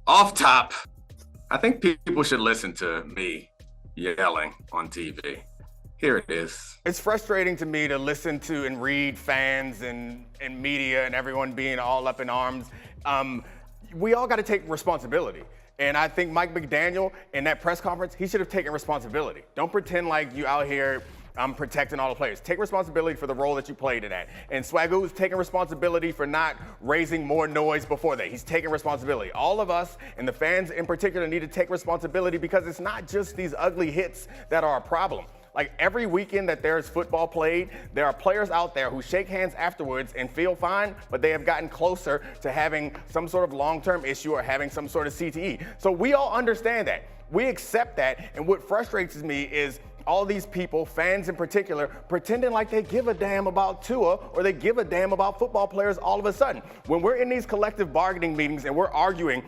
Off top, I think people should listen to me yelling on TV. Here it is. It's frustrating to me to listen to and read fans and media and everyone being all up in arms. We all got to take responsibility. And I think Mike McDaniel in that press conference, he should have taken responsibility. Don't pretend like you out here protecting all the players. Take responsibility for the role that you played in that. And Swagoo's taking responsibility for not raising more noise before that. He's taking responsibility. All of us, and the fans in particular, need to take responsibility because it's not just these ugly hits that are a problem. Like every weekend that there's football played, there are players out there who shake hands afterwards and feel fine, but they have gotten closer to having some sort of long-term issue or having some sort of CTE. So we all understand that. We accept that. And what frustrates me is all these people, fans in particular, pretending like they give a damn about Tua or they give a damn about football players all of a sudden. When we're in these collective bargaining meetings and we're arguing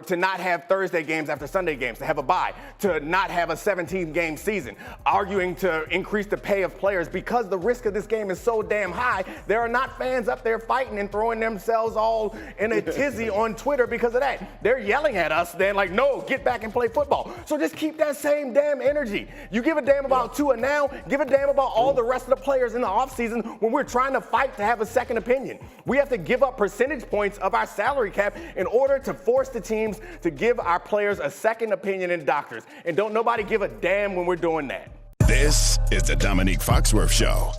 to not have Thursday games after Sunday games, to have a bye, to not have a 17-game season, arguing to increase the pay of players because the risk of this game is so damn high, there are not fans up there fighting and throwing themselves all in a tizzy on Twitter because of that. They're yelling at us then like, no, get back and play football. So just keep that same damn energy. You give a damn about Tua now, give a damn about all the rest of the players in the offseason when we're trying to fight to have a second opinion. We have to give up percentage points of our salary cap in order to force the teams to give our players a second opinion in doctors. And don't nobody give a damn when we're doing that. This is the Domonique Foxworth Show.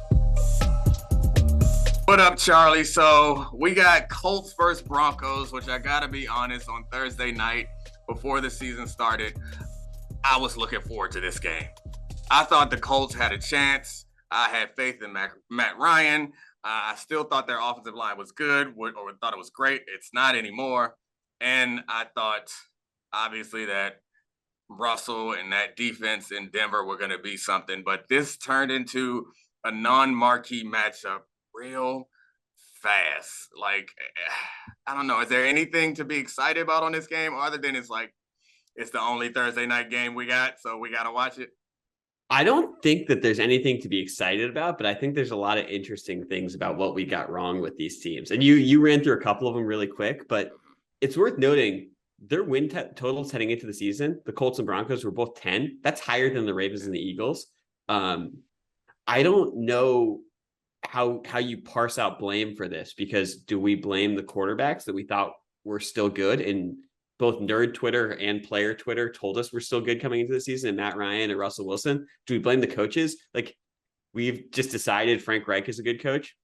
What up, Charlie? So we got Colts versus Broncos, which I gotta be honest, on Thursday night before the season started, I was looking forward to this game. I thought the Colts had a chance. I had faith in Matt Ryan. I still thought their offensive line was good or thought it was great. It's not anymore. And I thought, obviously, that Russell and that defense in Denver were going to be something. But this turned into a non-marquee matchup real fast. Like, I don't know. Is there anything to be excited about on this game other than it's the only Thursday night game we got, so we got to watch it? I don't think that there's anything to be excited about, but I think there's a lot of interesting things about what we got wrong with these teams. And you ran through a couple of them really quick, but it's worth noting their win totals heading into the season, the Colts and Broncos were both 10. That's higher than the Ravens and the Eagles. I don't know how you parse out blame for this, because do we blame the quarterbacks that we thought were still good? And both nerd Twitter and player Twitter told us we're still good coming into the season, and Matt Ryan and Russell Wilson. Do we blame the coaches? Like, we've just decided Frank Reich is a good coach?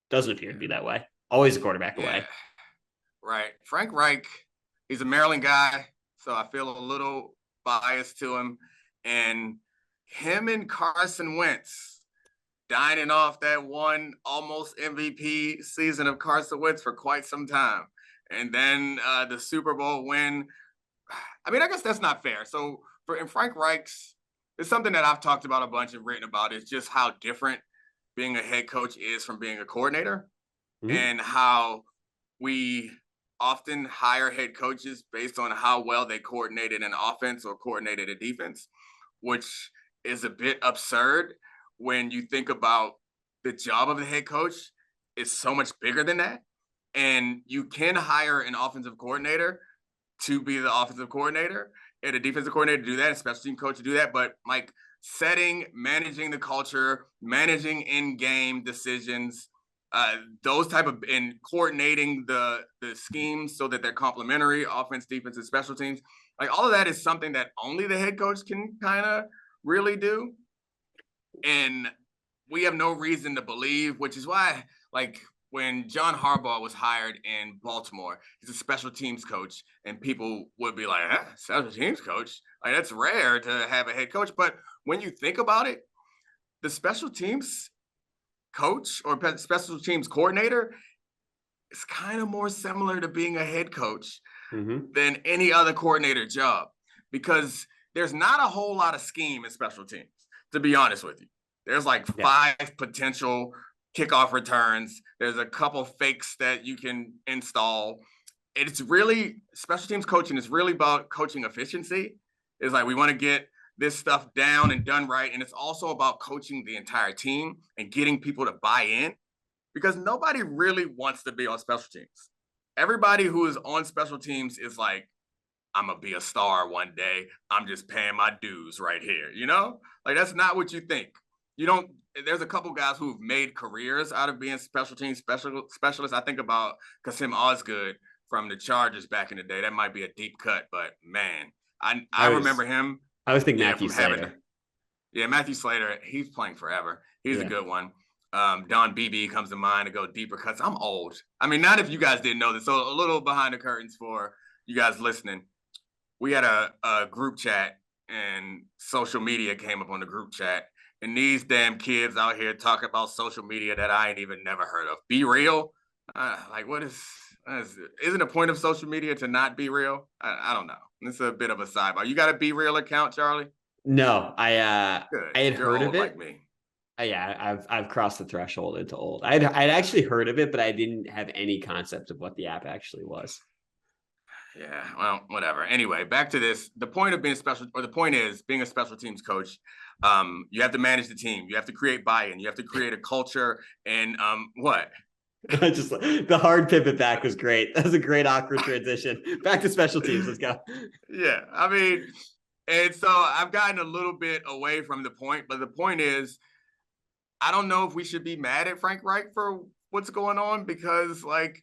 Doesn't appear to be that way. Always a quarterback away. Right. Frank Reich, he's a Maryland guy, so I feel a little biased to him. And him and Carson Wentz dining off that one almost MVP season of Carson Wentz for quite some time. And then the Super Bowl win. I mean, I guess that's not fair. So in Frank Reich's, it's something that I've talked about a bunch and written about, is just how different being a head coach is from being a coordinator, and how we often hire head coaches based on how well they coordinated an offense or coordinated a defense, which is a bit absurd when you think about the job of the head coach is so much bigger than that. And you can hire an offensive coordinator to be the offensive coordinator and a defensive coordinator to do that, and a special team coach to do that. But like setting, managing the culture, managing in-game decisions, those type of, and coordinating the schemes so that they're complementary, offense, defense, and special teams. Like, all of that is something that only the head coach can kind of really do. And we have no reason to believe, which is why, like, when John Harbaugh was hired in Baltimore, he's a special teams coach, and people would be like, special teams coach? Like, that's rare to have a head coach. But when you think about it, the special teams coach or special teams coordinator is kind of more similar to being a head coach than any other coordinator job, because there's not a whole lot of scheme in special teams, to be honest with you. There's like 5 potential kickoff returns. There's a couple fakes that you can install. It's really, special teams coaching is really about coaching efficiency. It's like, we want to get this stuff down and done right. And it's also about coaching the entire team and getting people to buy in, because nobody really wants to be on special teams. Everybody who is on special teams is like, I'm going to be a star one day. I'm just paying my dues right here. You know, like that's not what you think. You don't, there's a couple guys who've made careers out of being special teams specialists. I think about Kasim Osgood from the Chargers back in the day. That might be a deep cut, but man, I remember him. I was thinking Matthew Slater. Matthew Slater, he's playing forever. He's a good one. Don Beebe comes to mind to go deeper cuts. I'm old. I mean, not if you guys didn't know this. So a little behind the curtains for you guys listening. We had a group chat and social media came up on the group chat. And these damn kids out here talk about social media that I ain't even never heard of. Be real? Like, what isn't the point of social media to not be real? I don't know. It's a bit of a sidebar. You got a Be Real account, Charlie? No, I had heard of it. Like me. Yeah, I've crossed the threshold into old. I'd actually heard of it, but I didn't have any concept of what the app actually was. Yeah, well, whatever. Anyway, back to this. The point of being being a special teams coach. You have to manage the team. You have to create buy-in. You have to create a culture. And what? Just the hard pivot back was great. That was a great awkward transition. Back to special teams. Let's go. Yeah, I mean, and so I've gotten a little bit away from the point, but the point is, I don't know if we should be mad at Frank Reich for what's going on because, like,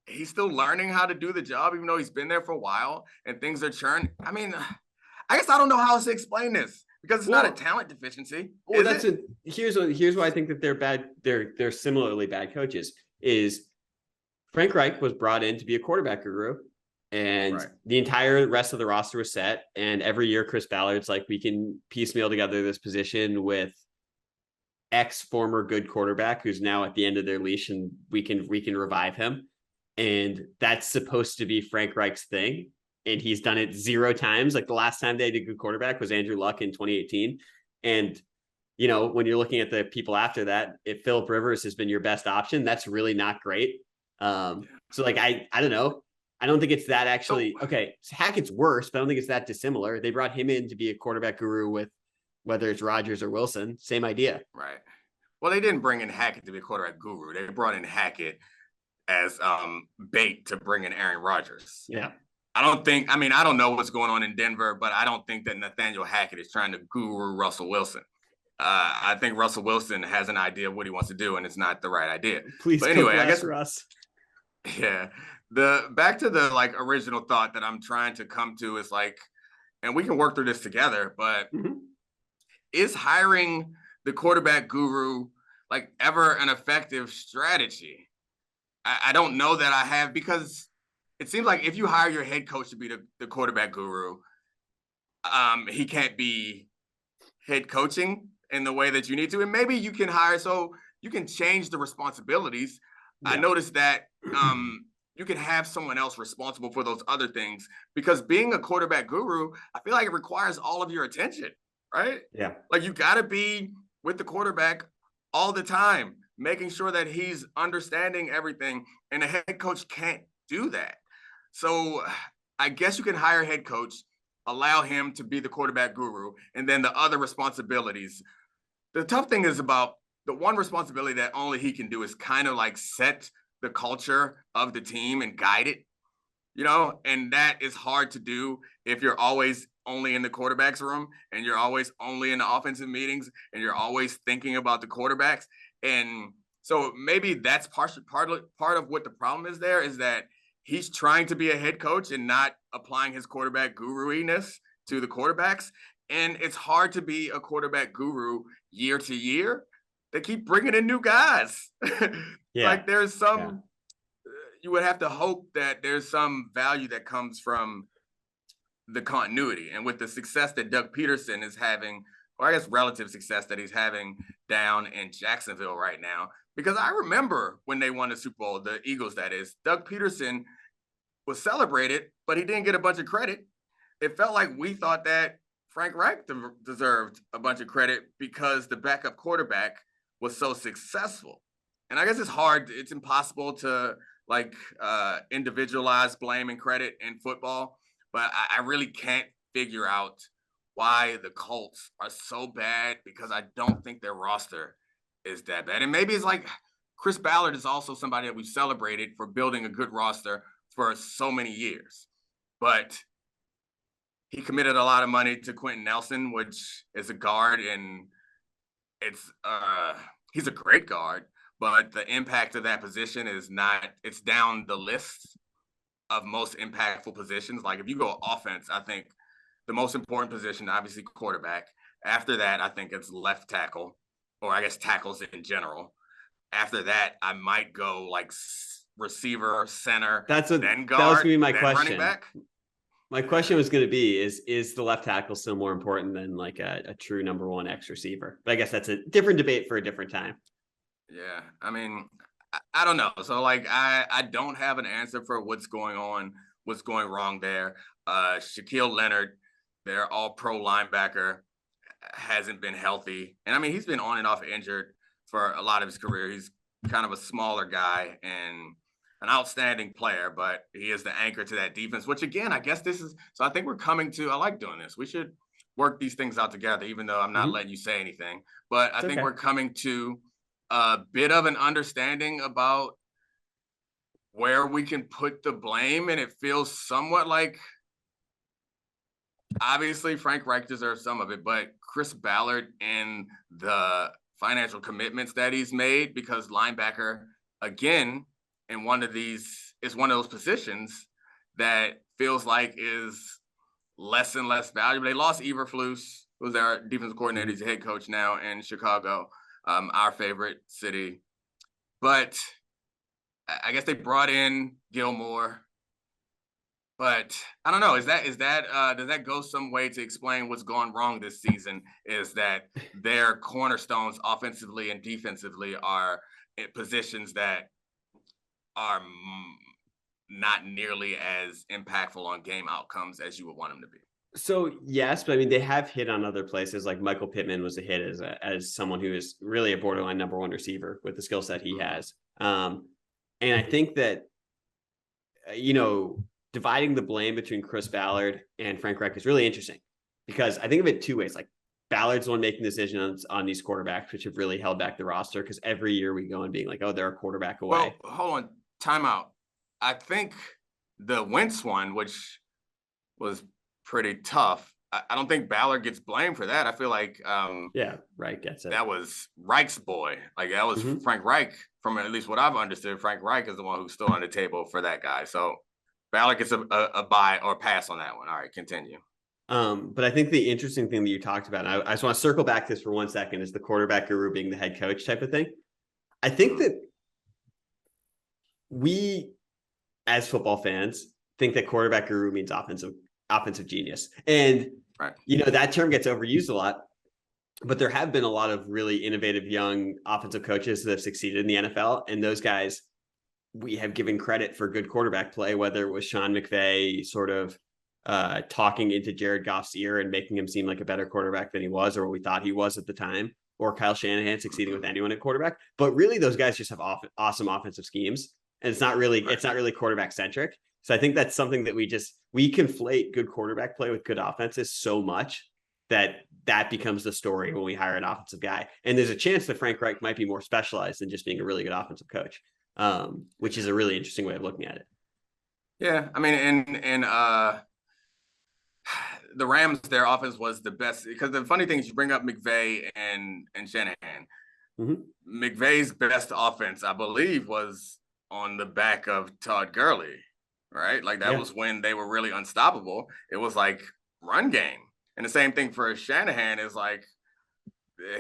he's still learning how to do the job, even though he's been there for a while and things are churning. I mean, I guess I don't know how else to explain this because it's not a talent deficiency. Well, here's why I think that they're bad. They're similarly bad coaches. Is Frank Reich was brought in to be a quarterback guru, and the entire rest of the roster was set. And every year, Chris Ballard's like, we can piecemeal together this position with X former good quarterback who's now at the end of their leash, and we can revive him. And that's supposed to be Frank Reich's thing. And he's done it 0 times. Like the last time they had a good quarterback was Andrew Luck in 2018. And, you know, when you're looking at the people after that, if Phillip Rivers has been your best option, that's really not great. So like, I don't know. I don't think it's that actually. Okay. Hackett's worse, but I don't think it's that dissimilar. They brought him in to be a quarterback guru with whether it's Rodgers or Wilson, same idea. Right. Well, they didn't bring in Hackett to be a quarterback guru. They brought in Hackett as bait to bring in Aaron Rodgers. Yeah. I don't know what's going on in Denver, but I don't think that Nathaniel Hackett is trying to guru Russell Wilson. I think Russell Wilson has an idea of what he wants to do, and it's not the right idea. Please, but anyway, I guess Russ. Yeah. Back to the like original thought that I'm trying to come to is like, and we can work through this together, but is hiring the quarterback guru like ever an effective strategy? I don't know that I have, because it seems like if you hire your head coach to be the quarterback guru, he can't be head coaching in the way that you need to. And maybe you can hire, so you can change the responsibilities. Yeah. I noticed that you can have someone else responsible for those other things, because being a quarterback guru, I feel like it requires all of your attention, right? Yeah. Like you got to be with the quarterback all the time, making sure that he's understanding everything, and a head coach can't do that. So I guess you can hire a head coach, allow him to be the quarterback guru, and then the other responsibilities. The tough thing is about the one responsibility that only he can do is kind of like set the culture of the team and guide it, you know, and that is hard to do if you're always only in the quarterback's room and you're always only in the offensive meetings and you're always thinking about the quarterbacks. And so maybe that's part of what the problem is there, is that he's trying to be a head coach and not applying his quarterback guru-iness to the quarterbacks. And it's hard to be a quarterback guru year to year. They keep bringing in new guys. Like there's some, you would have to hope that there's some value that comes from the continuity. And with the success that Doug Peterson is having, or I guess relative success that he's having down in Jacksonville right now, because I remember when they won the Super Bowl, the Eagles, that is, Doug Peterson was celebrated, but he didn't get a bunch of credit. It felt like we thought that Frank Reich deserved a bunch of credit because the backup quarterback was so successful. And I guess it's impossible to like individualize blame and credit in football, but I really can't figure out why the Colts are so bad, because I don't think their roster is that bad. And maybe it's like Chris Ballard is also somebody that we've celebrated for building a good roster for so many years. but he committed a lot of money to Quentin Nelson, which is a guard, and he's a great guard, but the impact of that position is not. It's down the list of most impactful positions. Like if you go offense, I think the most important position, obviously quarterback. After that, I think it's left tackle, or I guess tackles in general. After that, I might go like receiver, center, then guard, that was gonna be my then question. running back. My question was going to be, is the left tackle still more important than like a true number one X receiver? But I guess that's a different debate for a different time. Yeah. I mean, I don't know. So like, I don't have an answer for what's going wrong there. Shaquille Leonard, their all pro linebacker, hasn't been healthy. And I mean, he's been on and off injured for a lot of his career. He's kind of a smaller guy and an outstanding player, but he is the anchor to that defense, which again, I guess I think we're coming to, I like doing this. We should work these things out together, even though I'm not letting you say anything, but I think we're coming to a bit of an understanding about where we can put the blame. And it feels somewhat like, obviously Frank Reich deserves some of it, but Chris Ballard and the financial commitments that he's made, because linebacker, again, in one of those positions that feels like is less and less valuable. They lost Eberflus, who's our defensive coordinator. He's a head coach now in Chicago, our favorite city. But I guess they brought in Gilmore. But I don't know. Does that go some way to explain what's gone wrong this season? Is that their cornerstones offensively and defensively are in positions that are not nearly as impactful on game outcomes as you would want them to be. So yes, but I mean, they have hit on other places. Like Michael Pittman was a hit as someone who is really a borderline number one receiver with the skill set he has. And I think that, dividing the blame between Chris Ballard and Frank Reich is really interesting, because I think of it two ways. Like Ballard's the one making decisions on these quarterbacks, which have really held back the roster, because every year we go and being like, oh, they're a quarterback away. Well, hold on. Timeout. I think the Wentz one, which was pretty tough, I don't think Ballard gets blamed for that. I feel like Reich gets it. That was Reich's boy. Like that was Frank Reich. From at least what I've understood, Frank Reich is the one who's still on the table for that guy. So Ballard gets a buy or pass on that one. All right, continue. But I think the interesting thing that you talked about, and I just want to circle back to this for 1 second, is the quarterback guru being the head coach type of thing. I think that we, as football fans, think that quarterback guru means offensive genius. And, that term gets overused a lot, but there have been a lot of really innovative young offensive coaches that have succeeded in the NFL. And those guys, we have given credit for good quarterback play, whether it was Sean McVay sort of talking into Jared Goff's ear and making him seem like a better quarterback than he was, or what we thought he was at the time, or Kyle Shanahan succeeding with anyone at quarterback. But really, those guys just have awesome offensive schemes, and it's not really quarterback centric. So I think that's something that we conflate good quarterback play with good offenses so much that becomes the story when we hire an offensive guy. And there's a chance that Frank Reich might be more specialized than just being a really good offensive coach, which is a really interesting way of looking at it. Yeah, I mean, and the Rams, their offense was the best, because the funny thing is you bring up McVay and Shanahan. McVay's best offense, I believe, was on the back of Todd Gurley, right? Like that was when they were really unstoppable. It was like run game. And the same thing for Shanahan is like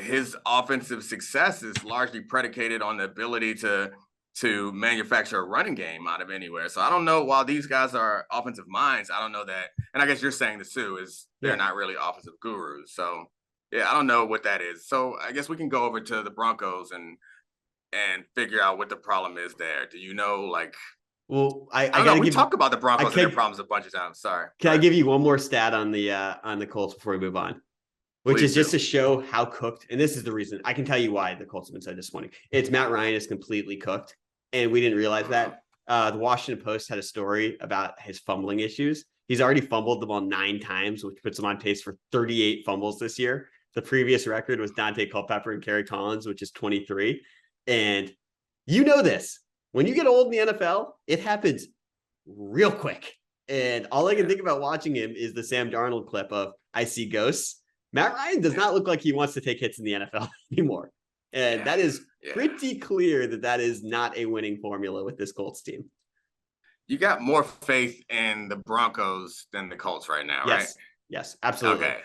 his offensive success is largely predicated on the ability to manufacture a running game out of anywhere. So I don't know, while these guys are offensive minds, I don't know that. And I guess you're saying this too, is they're not really offensive gurus. So yeah, I don't know what that is. So I guess we can go over to the Broncos and figure out what the problem is there. Do you know, like, well, we talk about the Broncos and their problems a bunch of times. Sorry. Can I give you one more stat on the Colts before we move on? Which is just to show how cooked, and this is the reason. I can tell you why the Colts have been so disappointing. It's Matt Ryan is completely cooked, and we didn't realize that. The Washington Post had a story about his fumbling issues. He's already fumbled the ball 9 times, which puts him on pace for 38 fumbles this year. The previous record was Dante Culpepper and Kerry Collins, which is 23. And you know this. When you get old in the NFL, it happens real quick. And all I can think about watching him is the Sam Darnold clip of I see ghosts. Matt Ryan does not look like he wants to take hits in the NFL anymore. And that is pretty clear that is not a winning formula with this Colts team. You got more faith in the Broncos than the Colts right now, right? Yes, absolutely. Okay.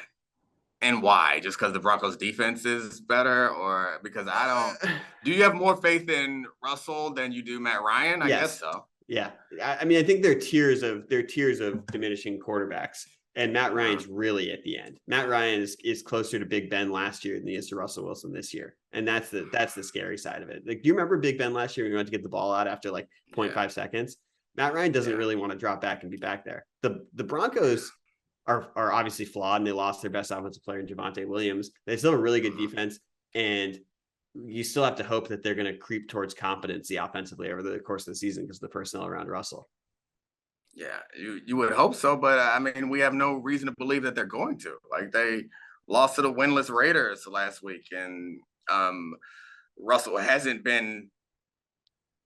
And why? Just because the Broncos defense is better, or because do you have more faith in Russell than you do Matt Ryan? I guess so. Yeah. I mean, I think they're tiers of diminishing quarterbacks, and Matt Ryan's really at the end. Matt Ryan is closer to Big Ben last year than he is to Russell Wilson this year. And that's the scary side of it. Like, do you remember Big Ben last year when he went to get the ball out after like 0.5 seconds? Matt Ryan doesn't really want to drop back and be back there. The Broncos are obviously flawed, and they lost their best offensive player in Javonte Williams. They still have a really good defense, and you still have to hope that they're going to creep towards competency offensively over the course of the season because of the personnel around Russell. Yeah, you would hope so, but I mean, we have no reason to believe that they're going to. Like, they lost to the winless Raiders last week, and Russell hasn't been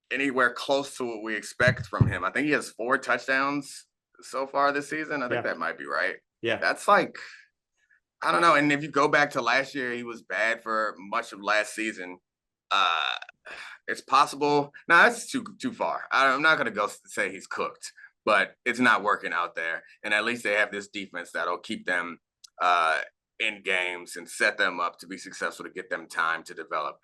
anywhere close to what we expect from him. I think he has 4 touchdowns so far this season. I think that might be right. Yeah. That's like, I don't know. And if you go back to last year, he was bad for much of last season. It's possible. No, that's too far. I'm not going to go say he's cooked, but it's not working out there. And at least they have this defense that'll keep them in games and set them up to be successful, to get them time to develop.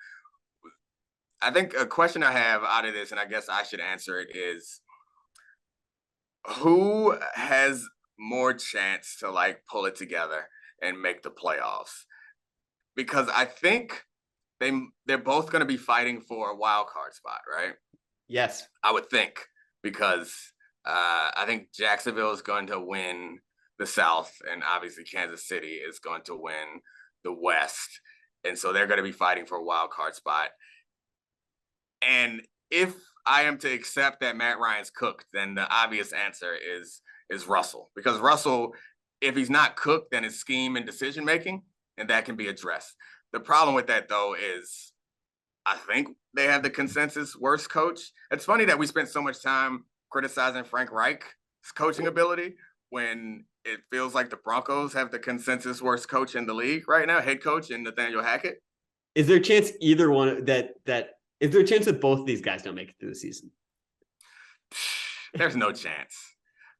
I think a question I have out of this, and I guess I should answer it, is who has more chance to like pull it together and make the playoffs? Because I think they're both going to be fighting for a wild card spot, right? Yes, I would think, because I think Jacksonville is going to win the South, and obviously Kansas City is going to win the West, and so they're going to be fighting for a wild card spot. And if I am to accept that Matt Ryan's cooked, then the obvious answer is Russell. Because Russell, if he's not cooked, then it's scheme and decision making, and that can be addressed. The problem with that, though, is I think they have the consensus worst coach. It's funny that we spent so much time criticizing Frank Reich's coaching ability when it feels like the Broncos have the consensus worst coach in the league right now, head coach, and Nathaniel Hackett. Is there a chance either one is there a chance that both of these guys don't make it through the season? There's no chance.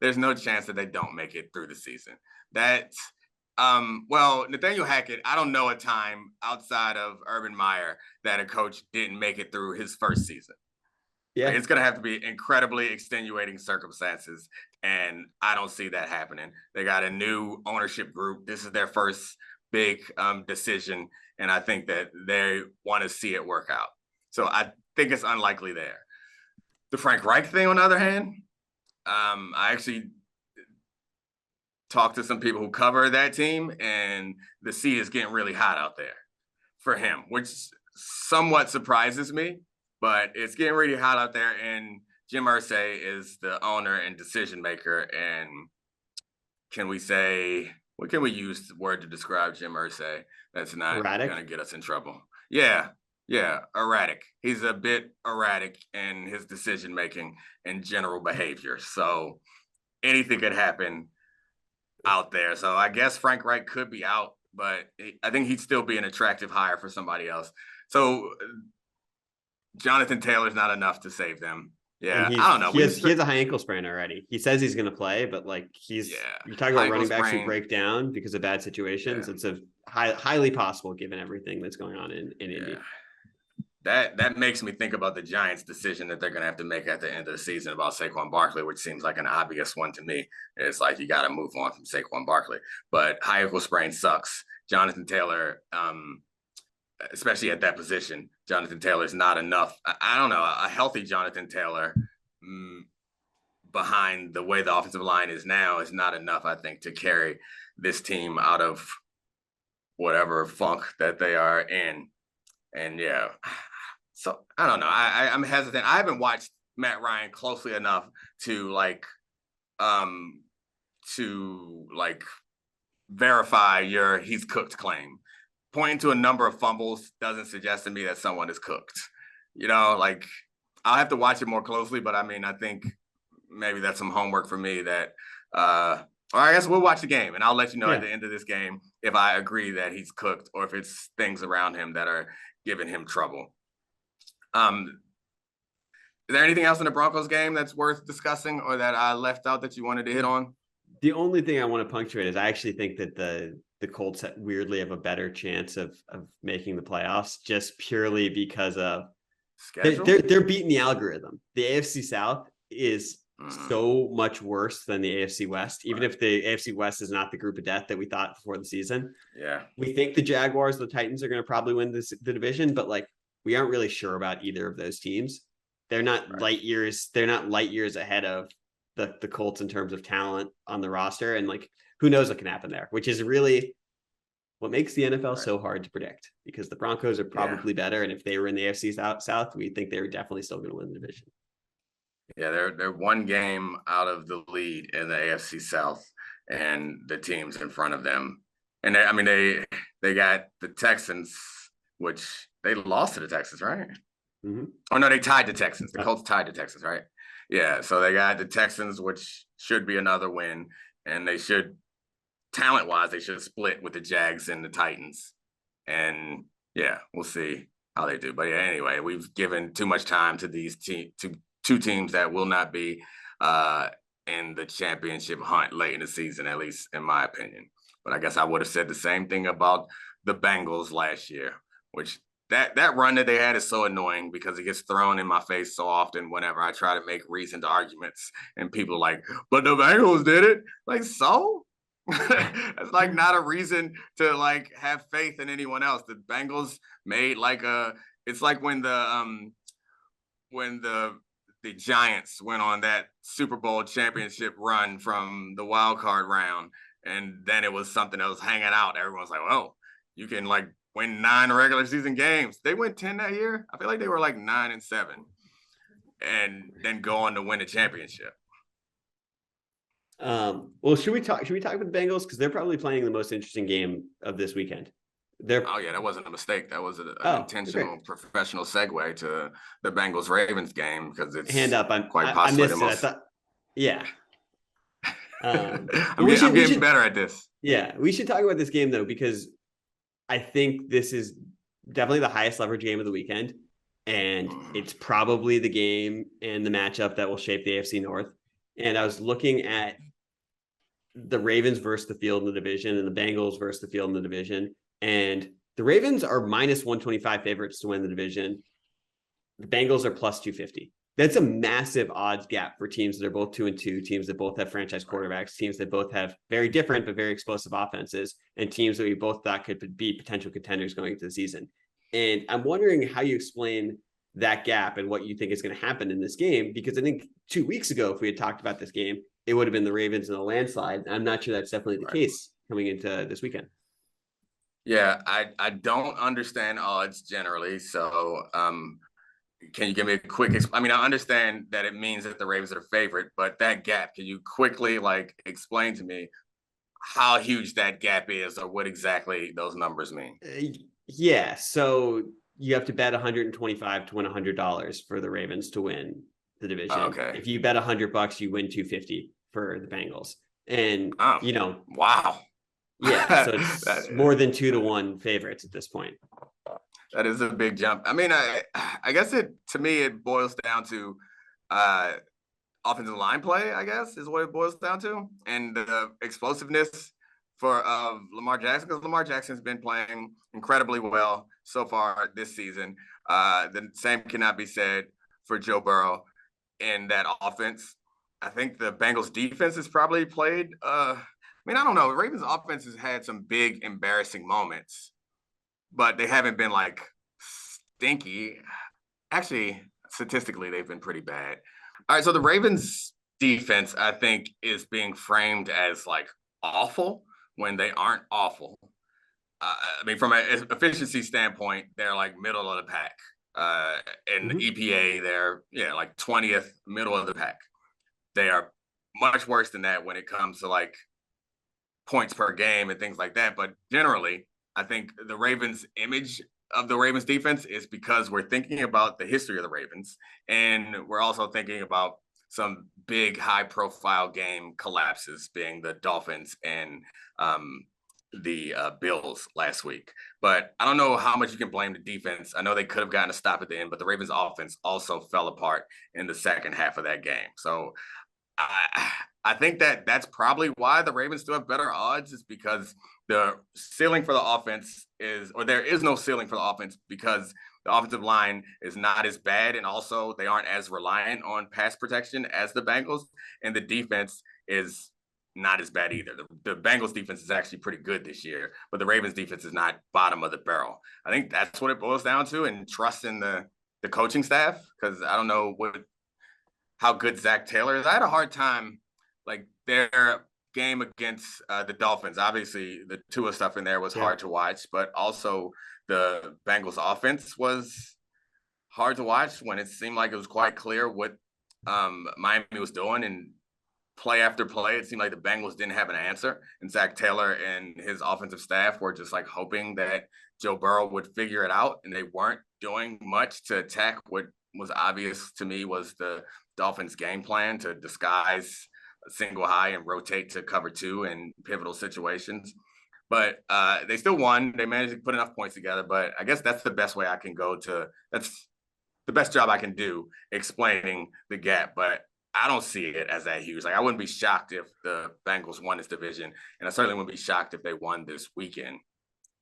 There's no chance that they don't make it through the season. Well, Nathaniel Hackett, I don't know a time outside of Urban Meyer that a coach didn't make it through his first season. Yeah, it's going to have to be incredibly extenuating circumstances, and I don't see that happening. They got a new ownership group. This is their first big decision, and I think that they want to see it work out. So I think it's unlikely there. The Frank Reich thing, on the other hand, I actually talked to some people who cover that team, and the seat is getting really hot out there for him, which somewhat surprises me, but it's getting really hot out there. And Jim Irsay is the owner and decision maker. And what can we use the word to describe Jim Irsay that's not going to get us in trouble? Yeah, erratic. He's a bit erratic in his decision-making and general behavior. So anything could happen out there. So I guess Frank Reich could be out, but I think he'd still be an attractive hire for somebody else. So Jonathan Taylor's not enough to save them. Yeah, I don't know. He has a high ankle sprain already. He says he's going to play, but like you're talking about running backs who break down because of bad situations. Yeah. It's a highly possible given everything that's going on in Indy. That makes me think about the Giants' decision that they're going to have to make at the end of the season about Saquon Barkley, which seems like an obvious one to me. It's like you got to move on from Saquon Barkley. But high ankle sprain sucks. Jonathan Taylor, especially at that position, Jonathan Taylor is not enough. I don't know. A healthy Jonathan Taylor behind the way the offensive line is now is not enough, I think, to carry this team out of whatever funk that they are in. And yeah. So I don't know. I'm hesitant. I haven't watched Matt Ryan closely enough to verify he's cooked claim. Pointing to a number of fumbles doesn't suggest to me that someone is cooked. I'll have to watch it more closely, but I mean, I think maybe that's some homework for me that, or I guess we'll watch the game and I'll let you know at the end of this game if I agree that he's cooked or if it's things around him that are giving him trouble. Is there anything else in the Broncos game that's worth discussing or that I left out that you wanted to hit on? The only thing I want to punctuate is I actually think that the Colts weirdly have a better chance of making the playoffs just purely because of they're beating the algorithm. The AFC South is so much worse than the AFC West, even if the AFC West is not the group of death that we thought before the season. Yeah. We think the Jaguars, the Titans are going to probably win the division, but like we aren't really sure about either of those teams. They're not light years. They're not light years ahead of the Colts in terms of talent on the roster. And like, who knows what can happen there, which is really what makes the NFL so hard to predict, because the Broncos are probably better. And if they were in the AFC South, we think they were definitely still going to win the division. Yeah, they're one game out of the lead in the AFC South and the teams in front of them. And they got the Texans, which they lost to the Texans, right? Mm-hmm. Oh, no, they tied the Texans. The Colts tied the Texans, right? Yeah, so they got the Texans, which should be another win. And they should, talent-wise, they should split with the Jags and the Titans. And, yeah, we'll see how they do. But, yeah, anyway, we've given too much time to these two teams that will not be in the championship hunt late in the season, at least in my opinion. But I guess I would have said the same thing about the Bengals last year, which that run that they had is so annoying because it gets thrown in my face so often whenever I try to make reasoned arguments and people are like, but the Bengals did it. Like, so? It's like not a reason to like have faith in anyone else. The Bengals made it's like when the Giants went on that Super Bowl championship run from the wild card round, and then it was something that was hanging out. Everyone's like, "Oh, you can like win 9 regular season games." They went 10 that year. I feel like they were like 9-7, and then go on to win a championship. Well, should we talk about the Bengals, because they're probably playing the most interesting game of this weekend. Oh yeah, that wasn't a mistake. That was an intentional professional segue to the Bengals-Ravens game because it's hand up. Quite possibly the most. Yeah. I'm getting better at this. Yeah, we should talk about this game though, because I think this is definitely the highest leverage game of the weekend, and it's probably the game and the matchup that will shape the AFC North. And I was looking at the Ravens versus the field in the division and the Bengals versus the field in the division. And the Ravens are minus 125 favorites to win the division. The Bengals are plus 250. That's a massive odds gap for teams that are both 2-2, teams that both have franchise quarterbacks, teams that both have very different but very explosive offenses, and teams that we both thought could be potential contenders going into the season. And I'm wondering how you explain that gap and what you think is going to happen in this game, because I think 2 weeks ago, if we had talked about this game, it would have been the Ravens in a landslide. I'm not sure that's definitely the case coming into this weekend. Yeah, I don't understand odds generally. So can you give me a quick I understand that it means that the Ravens are the favorite, but that gap, can you quickly explain to me how huge that gap is or what exactly those numbers mean? Yeah, so you have to bet $125 to win $100 for the Ravens to win the division. Okay. If you bet $100, you win $250 for the Bengals. And wow. Yeah, so it's more than 2-1 favorites at this point. That is a big jump. I guess to me it boils down to offensive line play, I guess, is what it boils down to, and the explosiveness of Lamar Jackson, because Lamar Jackson's been playing incredibly well so far this season. The same cannot be said for Joe Burrow in that offense. I think the Bengals defense has probably played I don't know. The Ravens offense has had some big embarrassing moments, but they haven't been stinky. Actually, statistically, they've been pretty bad. All right, so the Ravens defense, I think, is being framed as awful when they aren't awful. From an efficiency standpoint, they're middle of the pack. In EPA, they're 20th, middle of the pack. They are much worse than that when it comes to points per game and things like that. But generally, I think the Ravens image of the Ravens defense is because we're thinking about the history of the Ravens, and we're also thinking about some big high-profile game collapses, being the Dolphins and the Bills last week. But I don't know how much you can blame the defense. I know they could have gotten a stop at the end, but the Ravens offense also fell apart in the second half of that game. So I think that's probably why the Ravens still have better odds, is because the ceiling for the offense there is no ceiling for the offense, because the offensive line is not as bad, and also they aren't as reliant on pass protection as the Bengals, and the defense is not as bad either. The Bengals defense is actually pretty good this year, but the Ravens defense is not bottom of the barrel. I think that's what it boils down to, and trust in the coaching staff, because I don't know how good Zach Taylor is. I had a hard time, like, their game against the Dolphins. Obviously, the Tua stuff in there was hard to watch, but also the Bengals offense was hard to watch when it seemed like it was quite clear what Miami was doing, and play after play, it seemed like the Bengals didn't have an answer, and Zach Taylor and his offensive staff were just like hoping that Joe Burrow would figure it out, and they weren't doing much to attack what was obvious to me was the Dolphins' game plan to disguise a single high and rotate to cover 2 in pivotal situations. But they still won. They managed to put enough points together, but I guess that's the best way I can go that's the best job I can do explaining the gap. But I don't see it as that huge. Like, I wouldn't be shocked if the Bengals won this division, and I certainly wouldn't be shocked if they won this weekend.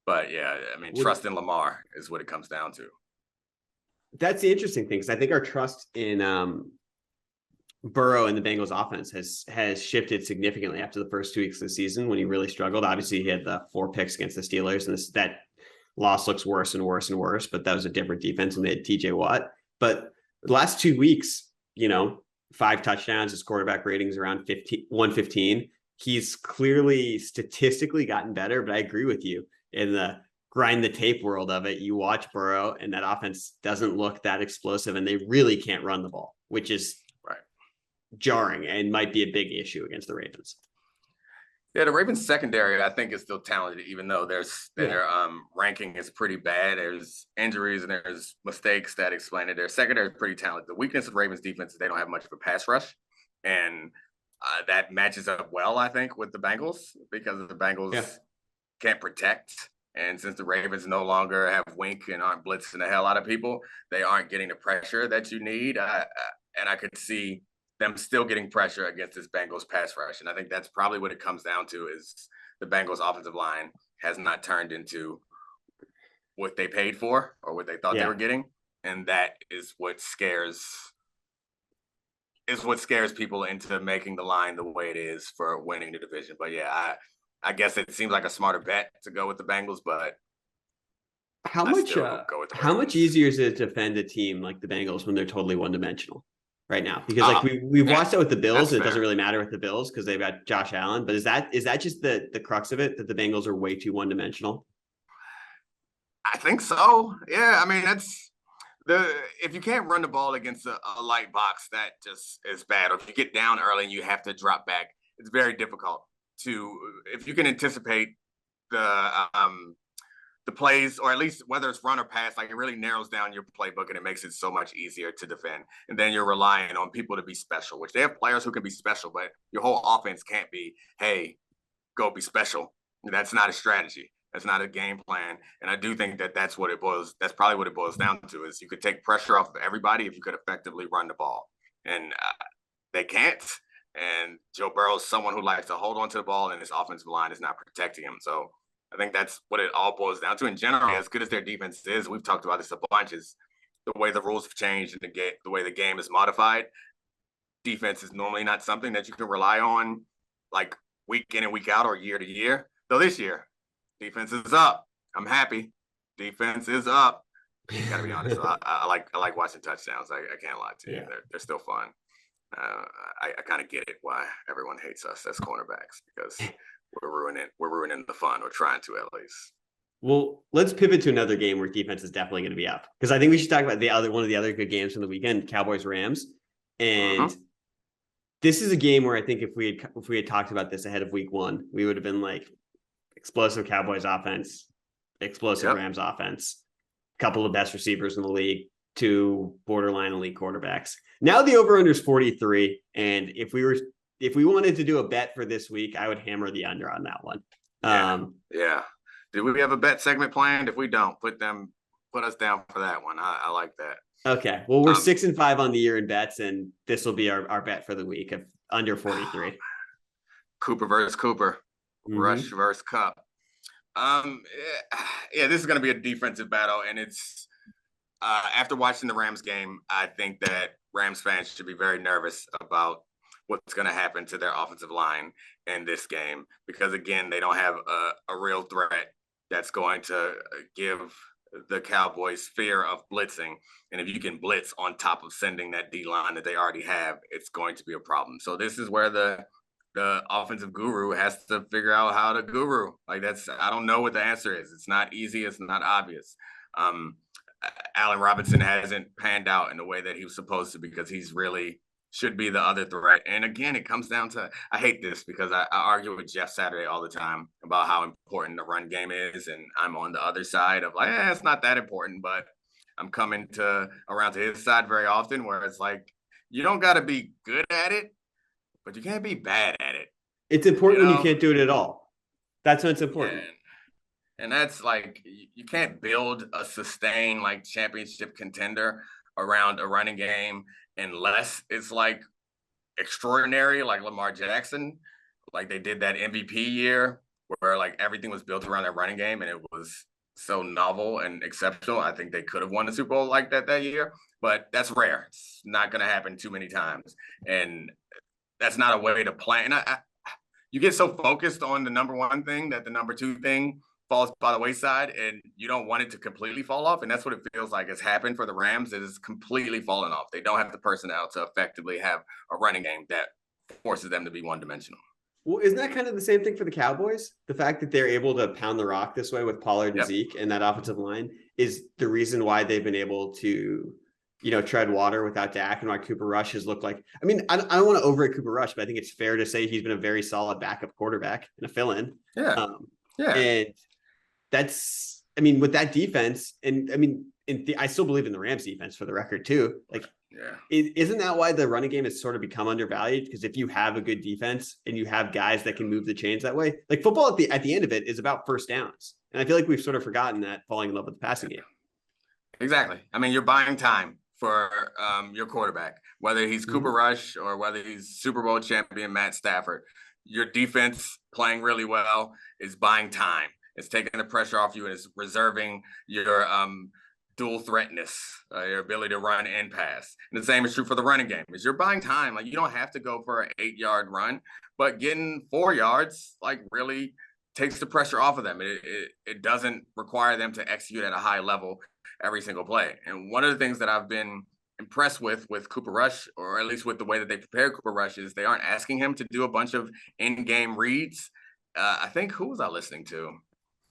But yeah, I mean, trust in Lamar is what it comes down to. That's the interesting thing, because I think our trust in Burrow and the Bengals offense has shifted significantly after the first 2 weeks of the season, when he really struggled. Obviously, he had the 4 picks against the Steelers, and that loss looks worse and worse and worse, but that was a different defense when they had TJ Watt. But the last 2 weeks, 5 touchdowns, his quarterback ratings around 115. He's clearly statistically gotten better, but I agree with you. In the grind the tape world of it, you watch Burrow and that offense doesn't look that explosive, and they really can't run the ball, which is jarring and might be a big issue against the Ravens. Yeah, the Ravens secondary, I think, is still talented, even though their ranking is pretty bad. There's injuries and there's mistakes that explain it. Their secondary is pretty talented. The weakness of the Ravens defense is they don't have much of a pass rush, and that matches up well, I think, with the Bengals, because the Bengals can't protect. And since the Ravens no longer have Wink and aren't blitzing the hell out of people, they aren't getting the pressure that you need. And I could see them still getting pressure against this Bengals pass rush. And I think that's probably what it comes down to, is the Bengals offensive line has not turned into what they paid for or what they thought they were getting. And that is what scares people into making the line the way it is for winning the division. But yeah, I guess it seems like a smarter bet to go with the Bengals, but how much easier is it to defend a team like the Bengals when they're totally one-dimensional right now? Because we've watched that with the Bills, and it doesn't really matter with the Bills because they've got Josh Allen. But is that just the crux of it, that the Bengals are way too one-dimensional? I think so. Yeah, I mean, if you can't run the ball against a light box, that just is bad. Or if you get down early and you have to drop back, it's very difficult if you can anticipate the plays, or at least whether it's run or pass, like, it really narrows down your playbook and it makes it so much easier to defend. And then you're relying on people to be special, which they have players who can be special, but your whole offense can't be, hey, go be special. That's not a strategy. That's not a game plan. And I do think that's probably what it boils down to, is you could take pressure off of everybody if you could effectively run the ball. And they can't. And Joe Burrow is someone who likes to hold on to the ball, and his offensive line is not protecting him. So I think that's what it all boils down to. In general, as good as their defense is, we've talked about this a bunch, is the way the rules have changed and the way the game is modified. Defense is normally not something that you can rely on, like, week in and week out or year to year. Though this year, defense is up. I'm happy. Defense is up. You gotta be honest. I like watching touchdowns. I can't lie to you. They're still fun. I kind of get it why everyone hates us as cornerbacks, because we're ruining the fun, or trying to, at least. Well, let's pivot to another game where defense is definitely going to be up, because I think we should talk about one of the other good games from the weekend, Cowboys Rams. And this is a game where I think if we had talked about this ahead of week 1, we would have been like, explosive Cowboys offense, explosive Rams offense, couple of best receivers in the league. to borderline elite quarterbacks. Now the over-under is 43. And if we wanted to do a bet for this week, I would hammer the under on that one. Yeah. Do we have a bet segment planned? If we don't, put us down for that one. I like that. Okay. Well, we're 6-5 on the year in bets, and this will be our bet for the week of under 43. Cooper versus Cooper. Rush versus Cup. This is going to be a defensive battle, and it's after watching the Rams game, I think that Rams fans should be very nervous about what's going to happen to their offensive line in this game, because again, they don't have a real threat that's going to give the Cowboys fear of blitzing. And if you can blitz on top of sending that D line that they already have, it's going to be a problem. So this is where the offensive guru has to figure out how to guru. I don't know what the answer is. It's not easy. It's not obvious. Allen Robinson hasn't panned out in the way that he was supposed to, because he's really should be the other threat. And again, it comes down to, I hate this because I argue with Jeff Saturday all the time about how important the run game is. And I'm on the other side of it's not that important, but I'm coming around to his side very often, where it's like, you don't got to be good at it, but you can't be bad at it. It's important when you can't do it at all. That's when it's important. And that's like, you can't build a sustained championship contender around a running game unless it's extraordinary, like Lamar Jackson, like they did that MVP year where everything was built around that running game and it was so novel and exceptional. I think they could have won the Super Bowl like that year, but that's rare. It's not going to happen too many times. And that's not a way to plan. You get so focused on the number one thing that the number two thing falls by the wayside, and you don't want it to completely fall off. And that's what it feels like has happened for the Rams. It is completely fallen off. They don't have the personnel to effectively have a running game that forces them to be one-dimensional. Well, isn't that kind of the same thing for the Cowboys? The fact that they're able to pound the rock this way with Pollard and Zeke and that offensive line is the reason why they've been able to, tread water without Dak, and why Cooper Rush has looked like, I don't want to overrate Cooper Rush, but I think it's fair to say he's been a very solid backup quarterback and a fill-in. And that's, with that defense, and I still believe in the Rams defense for the record too. Isn't that why the running game has sort of become undervalued? Because if you have a good defense and you have guys that can move the chains that way, football at the end of it is about first downs. And I feel like we've sort of forgotten that, falling in love with the passing game. Exactly. You're buying time for your quarterback, whether he's Cooper Rush or whether he's Super Bowl champion Matt Stafford. Your defense playing really well is buying time. It's taking the pressure off you, and it's reserving your dual threatness, your ability to run and pass. And the same is true for the running game. Is you're buying time. You don't have to go for an 8-yard run, but getting 4 yards really takes the pressure off of them. It doesn't require them to execute at a high level every single play. And one of the things that I've been impressed with Cooper Rush, or at least with the way that they prepare Cooper Rush, is they aren't asking him to do a bunch of in-game reads. I think, who was I listening to?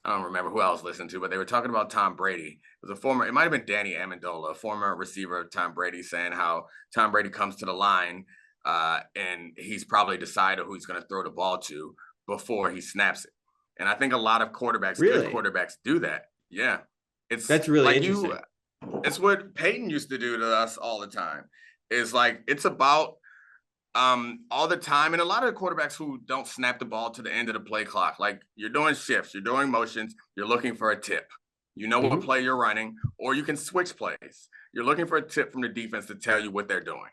I don't remember who I was listening to, but they were talking about Tom Brady. It might have been Danny Amendola, a former receiver of Tom Brady, saying how Tom Brady comes to the line and he's probably decided who he's going to throw the ball to before he snaps it. And I think a lot of quarterbacks, good quarterbacks, do that. Yeah. That's really interesting. It's what Peyton used to do to us all the time. It's it's about all the time. And a lot of the quarterbacks who don't snap the ball to the end of the play clock, you're doing shifts, you're doing motions, you're looking for a tip. You know what play you're running, or you can switch plays. You're looking for a tip from the defense to tell you what they're doing.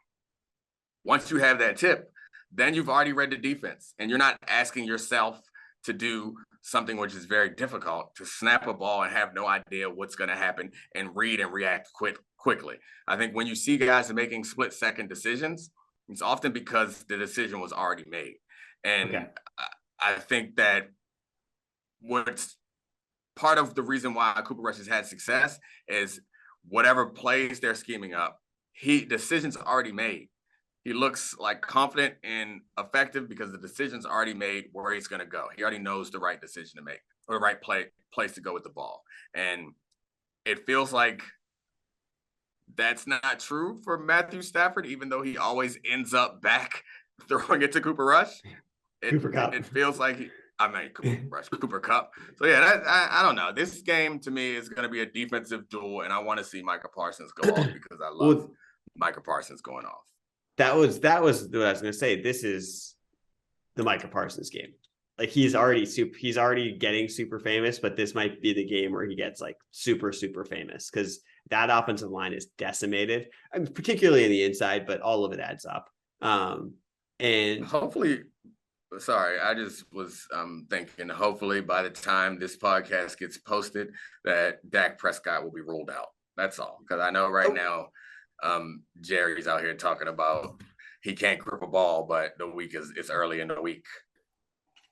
Once you have that tip, then you've already read the defense, and you're not asking yourself to do something which is very difficult, to snap a ball and have no idea what's going to happen and read and react quickly. I think when you see guys making split-second decisions, it's often because the decision was already made. And I think that what's part of the reason why Cooper Rush has had success is whatever plays they're scheming up, decisions are already made. He looks confident and effective because the decision's already made where he's going to go. He already knows the right decision to make, or the right place to go with the ball. And it feels like that's not true for Matthew Stafford, even though he always ends up back throwing it to Cooper Rush. It feels like I mean, Cooper Rush, Cooper Kupp. So yeah, I don't know. This game to me is going to be a defensive duel, and I want to see Micah Parsons go off because I love Micah Parsons going off. That was what I was going to say. This is the Micah Parsons game. Like he's already getting super famous, but this might be the game where he gets like super, super famous because that offensive line is decimated, I mean, particularly in the inside, but all of it adds up. And hopefully, sorry, I just was thinking hopefully by the time this podcast gets posted that Dak Prescott will be ruled out. That's all. Because I know right now Jerry's out here talking about he can't grip a ball, but the week it's early in the week.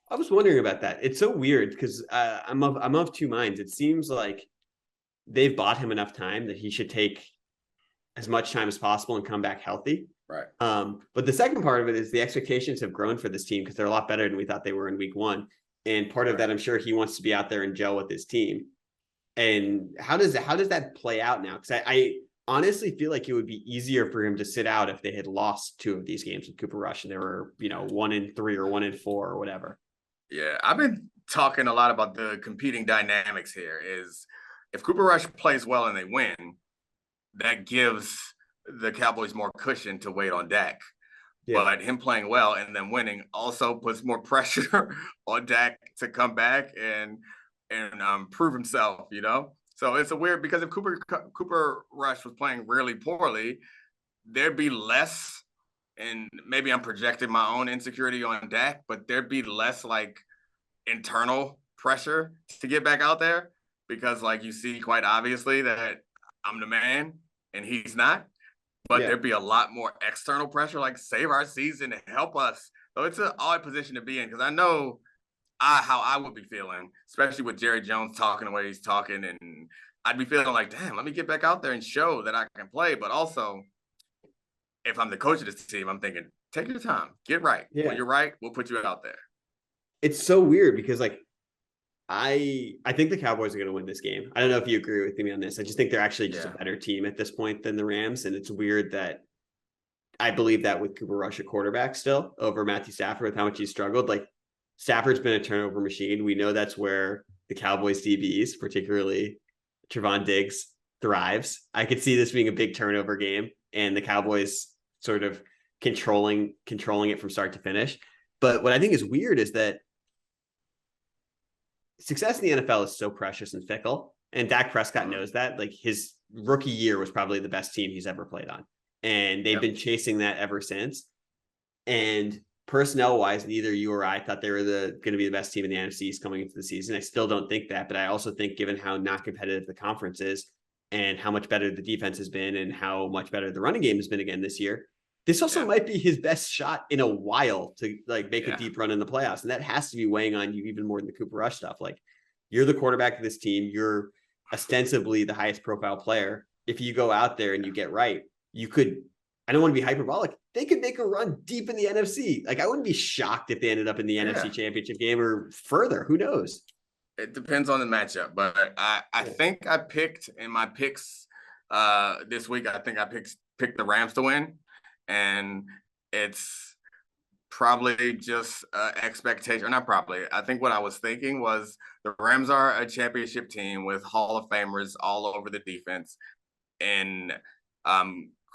I was wondering about that. It's so weird because I'm of two minds. It seems like they've bought him enough time that he should take as much time as possible and come back healthy. Right. But the second part of it is the expectations have grown for this team because they're a lot better than we thought they were in week one. And part of that, I'm sure he wants to be out there and gel with his team. And how does that play out now? Because I honestly feel like it would be easier for him to sit out if they had lost 2 of these games with Cooper Rush and they were, 1-3 or 1-4 or whatever. Yeah, I've been talking a lot about the competing dynamics here is if Cooper Rush plays well and they win, that gives the Cowboys more cushion to wait on Dak. Yeah. But him playing well and then winning also puts more pressure on Dak to come back and prove himself, So it's a weird because if Cooper Rush was playing really poorly, there'd be less, and maybe I'm projecting my own insecurity on Dak, but there'd be less like internal pressure to get back out there because like you see quite obviously that I'm the man and he's not. But there'd be a lot more external pressure, like save our season and help us. So it's an odd position to be in because I know how I would be feeling, especially with Jerry Jones talking the way he's talking. And I'd be feeling like, damn, let me get back out there and show that I can play. But also, if I'm the coach of this team, I'm thinking, take your time, get right. Yeah. When you're right, we'll put you out there. It's so weird because like, I think the Cowboys are going to win this game. I don't know if you agree with me on this. I just think they're actually just a better team at this point than the Rams. And it's weird that I believe that with Cooper Rush at quarterback still over Matthew Stafford with how much he's struggled. Like Stafford's been a turnover machine. We know that's where the Cowboys DBs, particularly Trevon Diggs, thrives. I could see this being a big turnover game and the Cowboys sort of controlling it from start to finish. But what I think is weird is that success in the NFL is so precious and fickle. And Dak Prescott knows that. Like his rookie year was probably the best team he's ever played on. And they've been chasing that ever since. And personnel wise, neither you or I thought they were going to be the best team in the NFC East coming into the season. I still don't think that, but I also think given how not competitive the conference is and how much better the defense has been and how much better the running game has been again this year, this also might be his best shot in a while to like make a deep run in the playoffs. And that has to be weighing on you even more than the Cooper Rush stuff. Like you're the quarterback of this team. You're ostensibly the highest profile player. If you go out there and you get right, you could, I don't want to be hyperbolic. They could make a run deep in the NFC. Like I wouldn't be shocked if they ended up in the NFC Championship game or further. Who knows? It depends on the matchup, but I think I picked in my picks this week. I think I picked the Rams to win. And it's probably just expectation. Not probably. I think what I was thinking was the Rams are a championship team with Hall of Famers all over the defense. And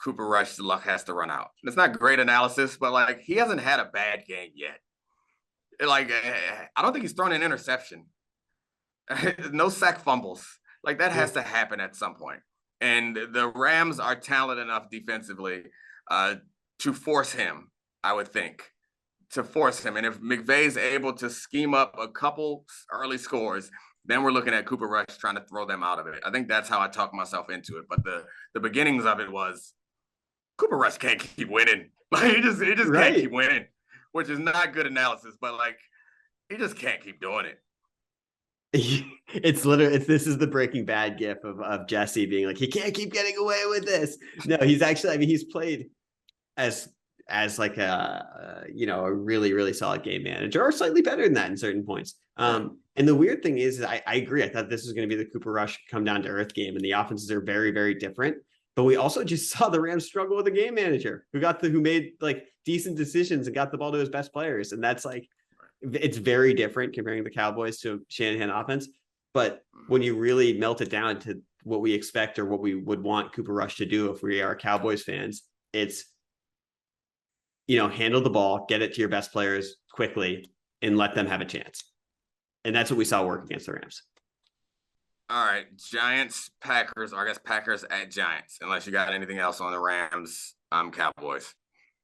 Cooper Rush's luck has to run out. It's not great analysis, but like he hasn't had a bad game yet. Like I don't think he's thrown an interception. No sack fumbles. Like that has to happen at some point. And the Rams are talented enough defensively to force him, I would think, to force him. And if McVay's able to scheme up a couple early scores, then we're looking at Cooper Rush trying to throw them out of it. I think that's how I talked myself into it. But the beginnings of it was Cooper Rush can't keep winning. Like he just can't keep winning, which is not good analysis. But like he just can't keep doing it. This is the Breaking Bad gif of Jesse being like, he can't keep getting away with this. No, he's actually, I mean, he's played as like a really, really solid game manager or slightly better than that in certain points. And the weird thing is I agree. I thought this was going to be the Cooper Rush come down to earth game and the offenses are very, very different. But we also just saw the Rams struggle with a game manager who made like decent decisions and got the ball to his best players. And that's like, it's very different comparing the Cowboys to Shanahan offense. But when you really melt it down to what we expect or what we would want Cooper Rush to do if we are Cowboys fans, it's, handle the ball, get it to your best players quickly, and let them have a chance. And that's what we saw work against the Rams. All right, Giants, Packers, or I guess Packers at Giants, unless you got anything else on the Rams, Cowboys.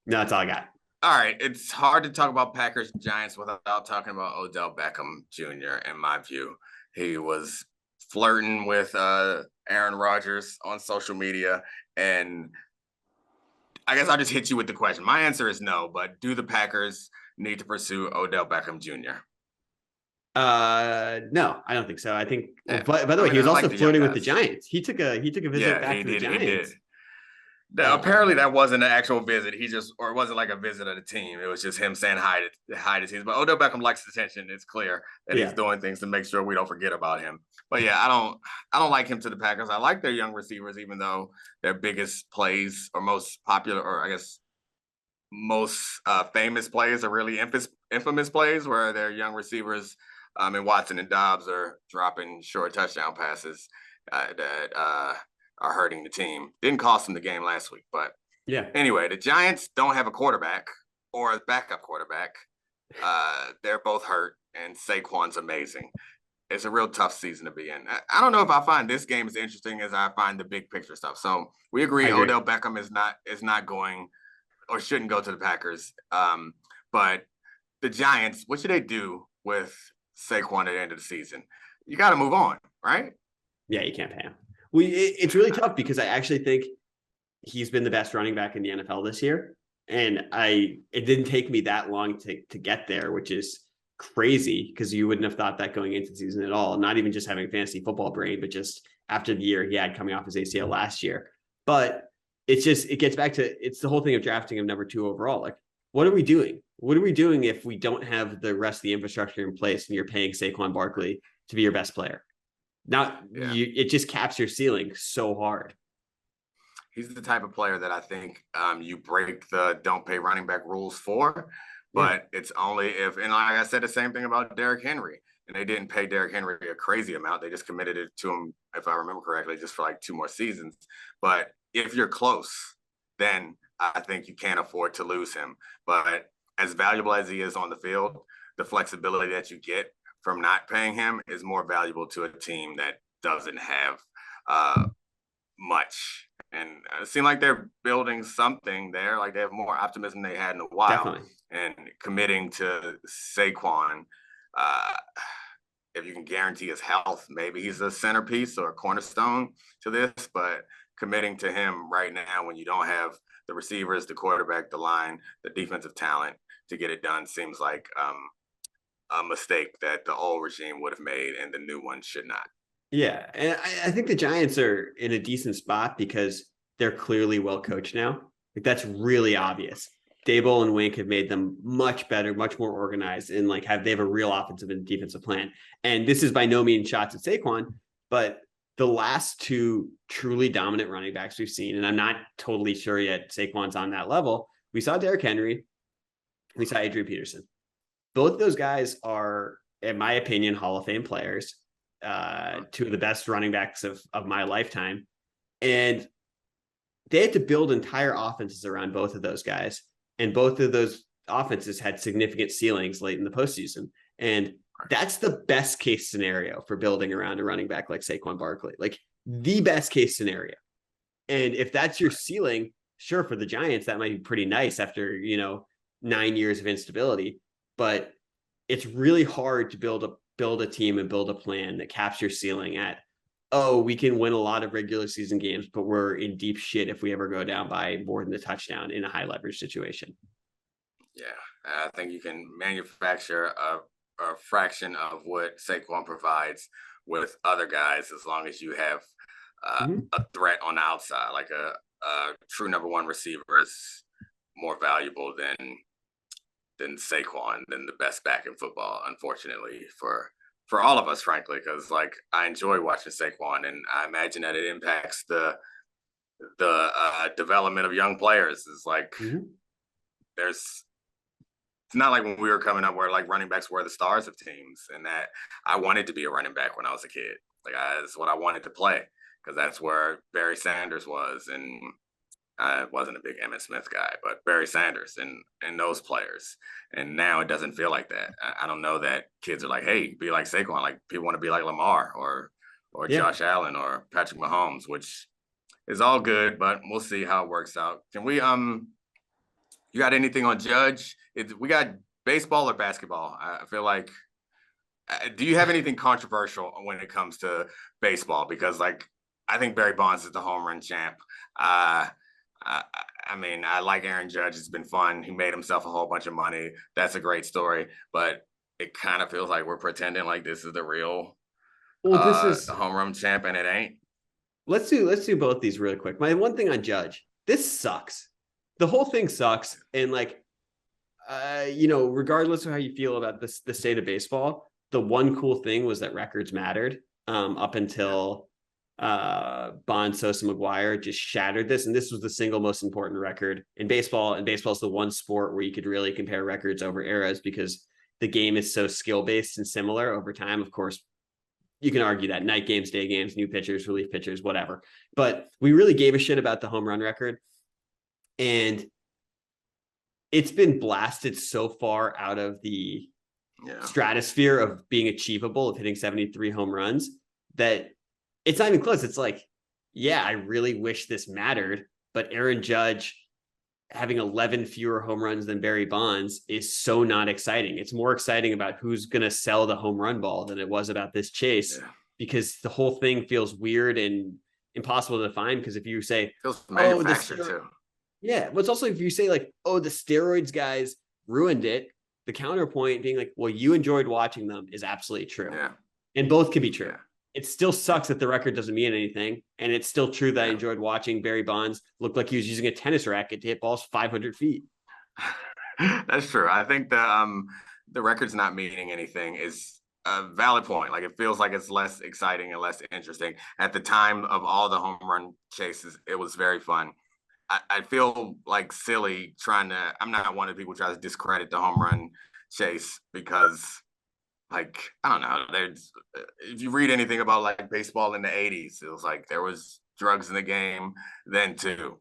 No, that's all I got. All right, it's hard to talk about Packers Giants without talking about Odell Beckham Jr. In my view. He was flirting with Aaron Rodgers on social media, and I guess I'll just hit you with the question. My answer is no, but do the Packers need to pursue Odell Beckham Jr.? No, I don't think so. I think, by the way, he was also flirting with the Giants. He took a visit back to the Giants. He did. Now, apparently that wasn't an actual visit. It wasn't like a visit of the team. It was just him saying hi to teams. But Odell Beckham likes attention. It's clear that he's doing things to make sure we don't forget about him. But yeah, I don't like him to the Packers. I like their young receivers, even though their biggest plays or most popular, or I guess most famous plays are really infamous plays where their young receivers and Watson and Dobbs are dropping short touchdown passes that are hurting the team. Didn't cost them the game last week, but anyway, the Giants don't have a quarterback or a backup quarterback. They're both hurt, and Saquon's amazing. It's a real tough season to be in. I don't know if I find this game as interesting as I find the big picture stuff. So we agree Odell Beckham is not going or shouldn't go to the Packers. But the Giants, what should they do with Saquon at the end of the season? You got to move on, right? Yeah, you can't pay him. It's really tough because I actually think he's been the best running back in the NFL this year. And it didn't take me that long to get there, which is crazy because you wouldn't have thought that going into the season at all. Not even just having fantasy football brain, but just after the year he had coming off his ACL last year. But it gets back to, it's the whole thing of drafting him number 2 overall. Like, what are we doing? What are we doing if we don't have the rest of the infrastructure in place and you're paying Saquon Barkley to be your best player? Now, it just caps your ceiling so hard. He's the type of player that I think you break the don't pay running back rules for, but it's only if, and like I said, the same thing about Derrick Henry, and they didn't pay Derrick Henry a crazy amount. They just committed it to him, if I remember correctly, just for like 2 more seasons. But if you're close, then I think you can't afford to lose him. But as valuable as he is on the field, the flexibility that you get from not paying him is more valuable to a team that doesn't have much. And it seems like they're building something there. Like they have more optimism than they had in a while. Definitely. And committing to Saquon, if you can guarantee his health, maybe he's a centerpiece or a cornerstone to this. But committing to him right now when you don't have the receivers, the quarterback, the line, the defensive talent to get it done seems like a mistake that the old regime would have made and the new one should not. Yeah, and I think the Giants are in a decent spot because they're clearly well coached now. Like that's really obvious. Dable and Wink have made them much better, much more organized, and they have a real offensive and defensive plan. And this is by no means shots at Saquon, but the last 2 truly dominant running backs we've seen, and I'm not totally sure yet Saquon's on that level. We saw Derrick Henry, we saw Adrian Peterson. Both of those guys are, in my opinion, Hall of Fame players. 2 of the best running backs of my lifetime. And they had to build entire offenses around both of those guys. And both of those offenses had significant ceilings late in the postseason. And that's the best case scenario for building around a running back like Saquon Barkley, like the best case scenario. And if that's your ceiling, sure, for the Giants, that might be pretty nice after, 9 years of instability. But it's really hard to build a team and build a plan that caps your ceiling at, we can win a lot of regular season games, but we're in deep shit if we ever go down by more than the touchdown in a high leverage situation. Yeah, I think you can manufacture a fraction of what Saquon provides with other guys as long as you have a threat on the outside. Like a true number 1 receiver is more valuable than Saquon, than the best back in football, unfortunately, for all of us, frankly, because I enjoy watching Saquon, and I imagine that it impacts the development of young players. It's there's It's not like when we were coming up where like running backs were the stars of teams, and that I wanted to be a running back when I was a kid. Like that's what I wanted to play because that's where Barry Sanders was, and I wasn't a big Emmitt Smith guy, but Barry Sanders and those players. And now it doesn't feel like that. I don't know that kids are like, hey, be like Saquon. Like people want to be like Lamar or Josh Allen or Patrick Mahomes, which is all good, but we'll see how it works out. Can we you got anything on Judge? We got baseball or basketball? I feel like do you have anything controversial when it comes to baseball? Because like I think Barry Bonds is the home run champ. I mean, I like Aaron Judge. It's been fun. He made himself a whole bunch of money. That's a great story. But it kind of feels like we're pretending like this is the real this is the home run champ, and it ain't. Let's do both these really quick. My one thing on Judge, this sucks. The whole thing sucks. And like, regardless of how you feel about the state of baseball, the one cool thing was that records mattered up until Bonds, Sosa, McGuire just shattered this. And this was the single most important record in baseball. And baseball is the one sport where you could really compare records over eras because the game is so skill-based and similar over time. Of course, you can argue that night games, day games, new pitchers, relief pitchers, whatever. But we really gave a shit about the home run record. And it's been blasted so far out of the stratosphere of being achievable, of hitting 73 home runs, that it's not even close. It's like, yeah, I really wish this mattered, but Aaron Judge having 11 fewer home runs than Barry Bonds is so not exciting. It's more exciting about who's going to sell the home run ball than it was about this chase, because the whole thing feels weird and impossible to define. Because if you say, it feels manufactured too. Yeah. But it's also, if you say like, oh, the steroids guys ruined it, the counterpoint being like, well, you enjoyed watching them is absolutely true. Yeah. And both can be true. Yeah. It still sucks that the record doesn't mean anything. And it's still true that I enjoyed watching Barry Bonds look like he was using a tennis racket to hit balls 500 feet. That's true. I think the record's not meaning anything is a valid point. Like it feels like it's less exciting and less interesting. At the time of all the home run chases, it was very fun. I feel like silly I'm not one of the people who tries to discredit the home run chase because like, I don't know, if you read anything about like baseball in the 80s, it was like there was drugs in the game then too.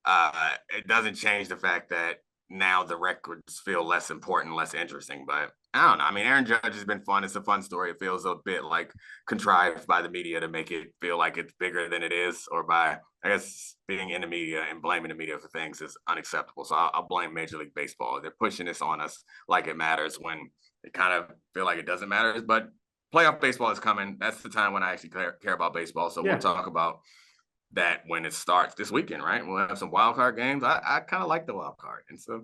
It doesn't change the fact that now the records feel less important, less interesting, but I don't know. I mean, Aaron Judge has been fun. It's a fun story. It feels a bit like contrived by the media to make it feel like it's bigger than it is, or by, I guess, being in the media and blaming the media for things is unacceptable. So I'll blame Major League Baseball. They're pushing this on us like it matters when it kind of feel like it doesn't matter. But playoff baseball is coming. That's the time when I actually care about baseball. So we'll talk about that when it starts this weekend, right? We'll have some wild card games. I kind of like the wild card. And so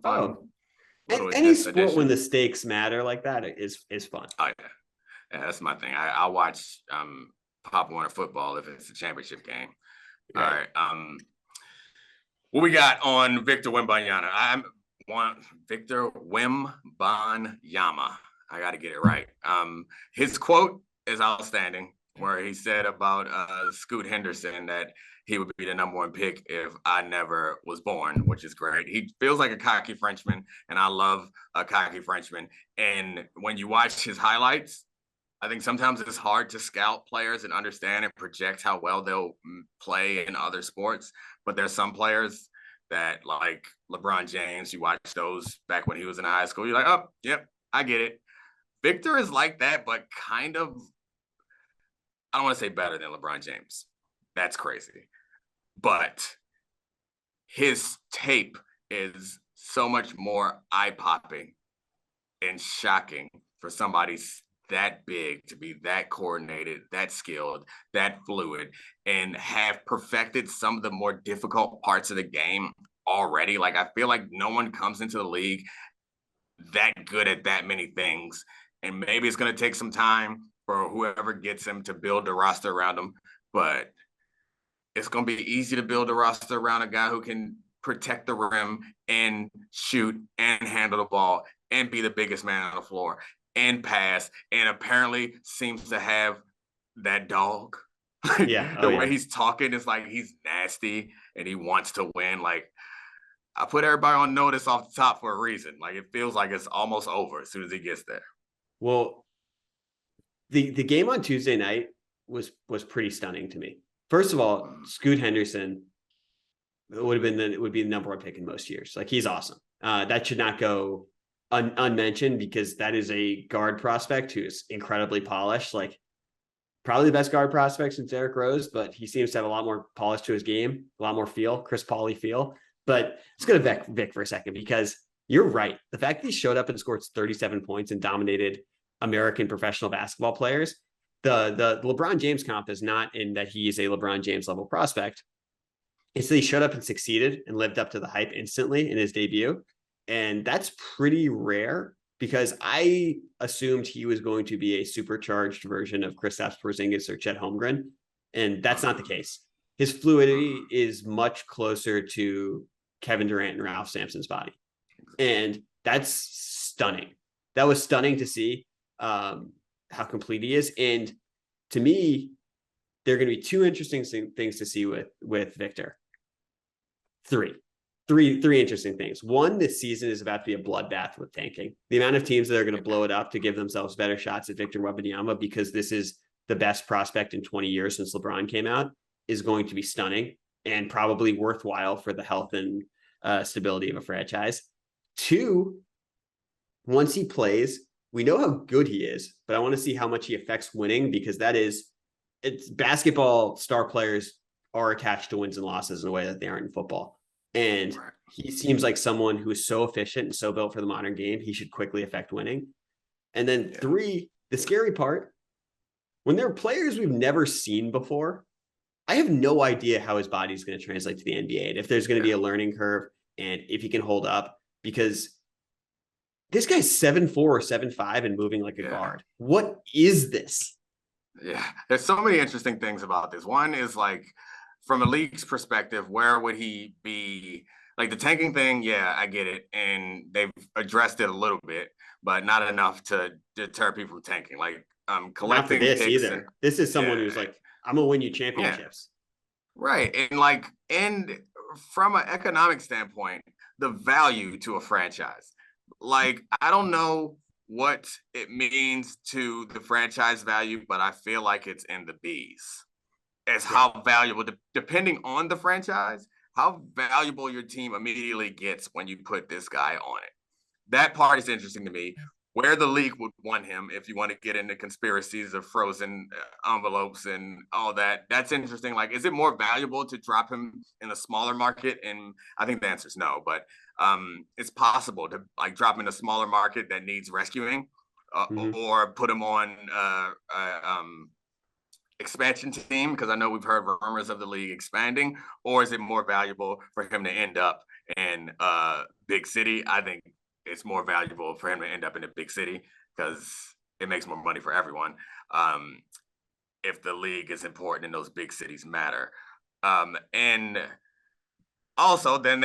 any sport when the stakes matter like that is fun. Oh yeah, that's my thing. I'll watch Pop Warner football if it's a championship game. Right. All right. What we got on Victor Wembanyama? Victor Wembanyama. I got to get it right. His quote is outstanding, where he said about Scoot Henderson that he would be the number one pick if I never was born, which is great. He feels like a cocky Frenchman, and I love a cocky Frenchman. And when you watch his highlights, I think sometimes it's hard to scout players and understand and project how well they'll play in other sports. But there's some players that, like LeBron James, you watch those back when he was in high school, you're like, oh, yep, I get it. Victor is like that, but kind of, I don't want to say better than LeBron James. That's crazy. But his tape is so much more eye-popping and shocking for somebody that big to be that coordinated, that skilled, that fluid, and have perfected some of the more difficult parts of the game already. Like, I feel like no one comes into the league that good at that many things. And maybe it's going to take some time for whoever gets him to build a roster around him. But it's going to be easy to build a roster around a guy who can protect the rim and shoot and handle the ball and be the biggest man on the floor and pass, and apparently seems to have that dog. Yeah. The way he's talking is like he's nasty and he wants to win. Like, I put everybody on notice off the top for a reason. Like, it feels like it's almost over as soon as he gets there. Well, the game on Tuesday night was pretty stunning to me. First of all, Scoot Henderson would be the number one pick in most years. Like, he's awesome. That should not go unmentioned, because that is a guard prospect who's incredibly polished. Like, probably the best guard prospect since Derrick Rose, but he seems to have a lot more polish to his game, a lot more feel, Chris Pauley feel. But let's go to Vic for a second, because you're right. The fact that he showed up and scored 37 points and dominated American professional basketball players, the LeBron James comp is not in that he is a LeBron James level prospect. It's that he showed up and succeeded and lived up to the hype instantly in his debut. And that's pretty rare, because I assumed he was going to be a supercharged version of Kristaps Porzingis or Chet Holmgren. And that's not the case. His fluidity is much closer to Kevin Durant and Ralph Sampson's body. And that's stunning. That was stunning to see how complete he is. And to me, there are going to be two interesting things to see with Victor. Three interesting things. One, this season is about to be a bloodbath with tanking. The amount of teams that are going to blow it up to give themselves better shots at Victor Wembanyama, because this is the best prospect in 20 years since LeBron came out, is going to be stunning and probably worthwhile for the health and stability of a franchise. Two, once he plays, we know how good he is, but I want to see how much he affects winning, because it's basketball. Star players are attached to wins and losses in a way that they aren't in football. And he seems like someone who is so efficient and so built for the modern game. He should quickly affect winning. And then three, the scary part, when there are players we've never seen before, I have no idea how his body is going to translate to the NBA, and if there's going to be a learning curve, and if he can hold up, because this guy's 7'4" or 7'5" and moving like a guard. What is this? Yeah, there's so many interesting things about this. One is, like, from a league's perspective, where would he be? Like, the tanking thing, yeah, I get it. And they've addressed it a little bit, but not enough to deter people from tanking. Like, collecting not for this picks either. This is someone who's like, I'm going to win you championships. Yeah. Right. And from an economic standpoint, the value to a franchise. Like, I don't know what it means to the franchise value, but I feel like it's in the B's. As how valuable, depending on the franchise, how valuable your team immediately gets when you put this guy on it. That part is interesting to me. Where the league would want him, if you want to get into conspiracies of frozen envelopes and all that, that's interesting. Like, is it more valuable to drop him in a smaller market? And I think the answer is no, but it's possible to, like, drop him in a smaller market that needs rescuing, or put him on expansion team, because I know we've heard rumors of the league expanding. Or is it more valuable for him to end up in big city? I think it's more valuable for him to end up in a big city, because it makes more money for everyone. If the league is important and those big cities matter. And also, then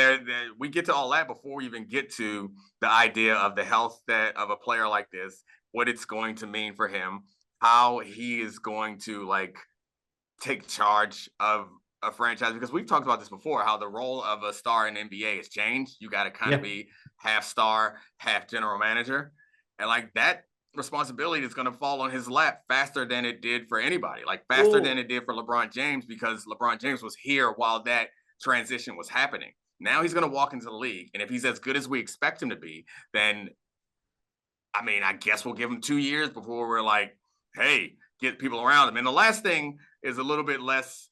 we get to all that before we even get to the idea of the health of a player like this, what it's going to mean for him, how he is going to, like, take charge of a franchise. Because we've talked about this before, how the role of a star in NBA has changed. You got to kind of be half star, half general manager. And, like, that responsibility is going to fall on his lap faster than it did for anybody, like faster than it did for LeBron James, because LeBron James was here while that transition was happening. Now he's going to walk into the league, and if he's as good as we expect him to be, then, I mean, I guess we'll give him 2 years before we're like, hey, get people around him. And the last thing is a little bit less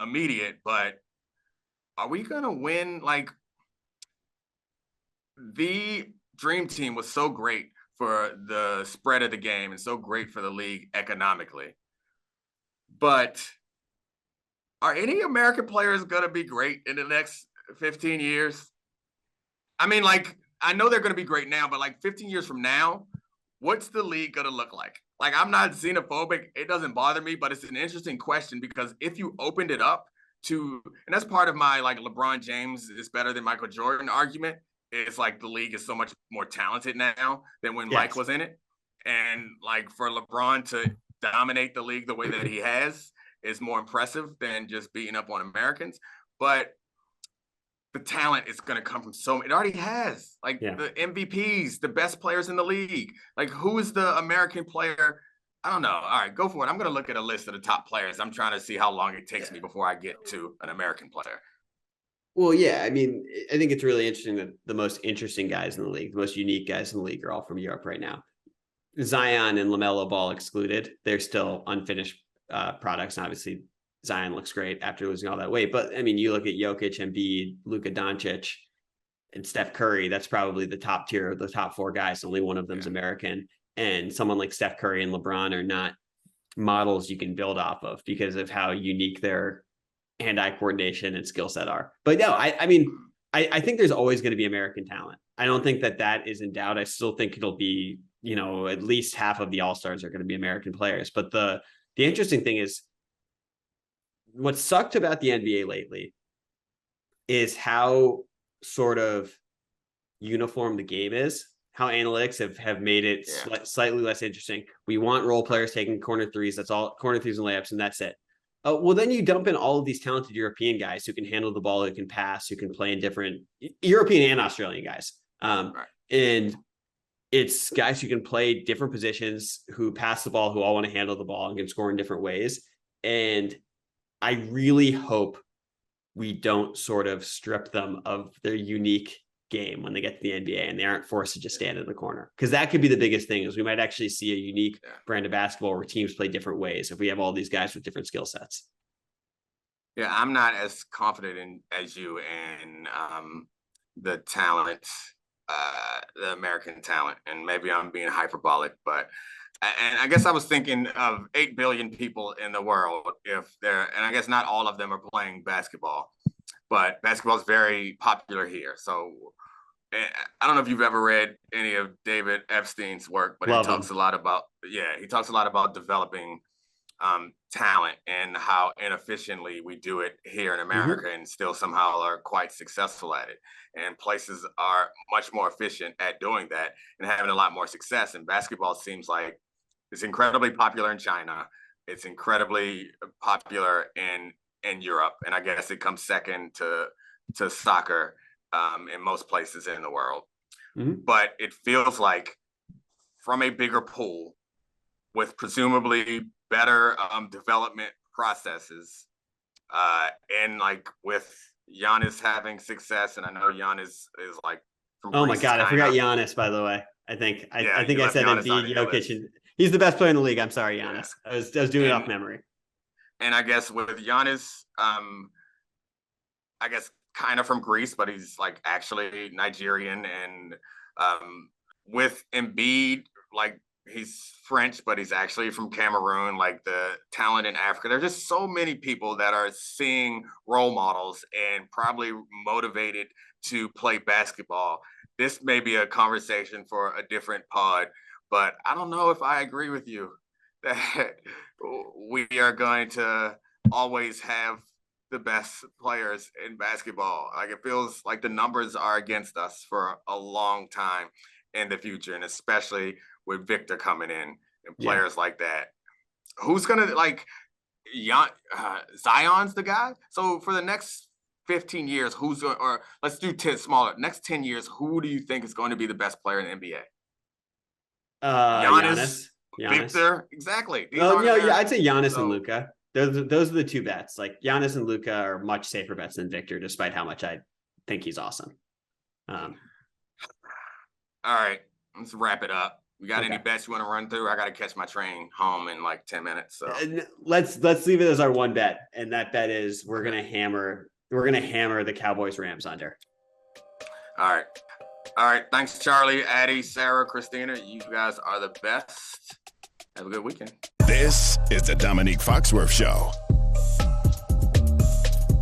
immediate, but are we going to win? Like, the dream team was so great for the spread of the game and so great for the league economically. But are any American players going to be great in the next 15 years? I mean, like, I know they're going to be great now, but, like, 15 years from now, what's the league going to look like? Like, I'm not xenophobic. It doesn't bother me, but it's an interesting question, because if you opened it up to, and that's part of my, like, LeBron James is better than Michael Jordan argument. It's like the league is so much more talented now than when Mike was in it. And, like, for LeBron to dominate the league the way that he has is more impressive than just beating up on Americans. But the talent is going to come from it already has, like, the MVPs, the best players in the league. Like, who is the American player? I don't know. All right, go for it. I'm going to look at a list of the top players. I'm trying to see how long it takes me before I get to an American player. Well, yeah, I mean, I think it's really interesting that the most interesting guys in the league, the most unique guys in the league, are all from Europe right now. Zion and LaMelo Ball excluded. They're still unfinished products. And obviously, Zion looks great after losing all that weight. But, I mean, you look at Jokic, Embiid, Luka Doncic, and Steph Curry, that's probably the top tier of the top 4 guys. Only one of them's American. And someone like Steph Curry and LeBron are not models you can build off of because of how unique their hand-eye coordination and skill set are. But no, I mean, I think there's always going to be American talent. I don't think that is in doubt. I still think it'll be, at least half of the All-Stars are going to be American players. But the interesting thing is, what sucked about the NBA lately is how sort of uniform the game is, how analytics have made it slightly less interesting. We want role players taking corner threes. That's all, corner threes and layups, and that's it. Well, then you dump in all of these talented European guys who can handle the ball, who can pass, who can play in different European and Australian guys. And it's guys who can play different positions, who pass the ball, who all want to handle the ball and can score in different ways. And I really hope we don't sort of strip them of their unique game when they get to the NBA and they aren't forced to just stand in the corner. Because that could be the biggest thing, is we might actually see a unique brand of basketball where teams play different ways if we have all these guys with different skill sets. Yeah, I'm not as confident as you in the talent, the American talent, and maybe I'm being hyperbolic, but and I guess I was thinking of 8 billion people in the world, and I guess not all of them are playing basketball, but basketball is very popular here. So I don't know if you've ever read any of David Epstein's work, but he talks a lot about developing talent and how inefficiently we do it here in America, and still somehow are quite successful at it. And places are much more efficient at doing that and having a lot more success. And basketball seems like it's incredibly popular in China. It's incredibly popular in Europe, and I guess it comes second to soccer in most places in the world. But it feels like, from a bigger pool with presumably better development processes, and like with Giannis having success, and I know Giannis is like from oh my Greece, god, I forgot Giannis, by the way. I think I said Embiid, Jokic, and he's the best player in the league. I'm sorry, Giannis. I was doing it off memory. And I guess with Giannis, I guess kind of from Greece, but he's like actually Nigerian. And with Embiid, like, he's French, but he's actually from Cameroon. Like, the talent in Africa, there's just so many people that are seeing role models and probably motivated to play basketball. This may be a conversation for a different pod, but I don't know if I agree with you that we are going to always have the best players in basketball. Like, it feels like the numbers are against us for a long time in the future, and especially with Victor coming in and players like that. Who's going to, like, Zion's the guy? So for the next 15 years, or let's do 10 smaller, next 10 years, who do you think is going to be the best player in the NBA? Giannis. Victor, exactly. I'd say Giannis and Luka. Those are the two bets. Like, Giannis and Luka are much safer bets than Victor, despite how much I think he's awesome. All right, let's wrap it up. We got any bets you want to run through? I got to catch my train home in like 10 minutes. So let's leave it as our one bet, and that bet is we're gonna hammer the Cowboys Rams under. All right. Thanks, Charlie, Addie, Sarah, Christina. You guys are the best. Have a good weekend. This is the Domonique Foxworth Show.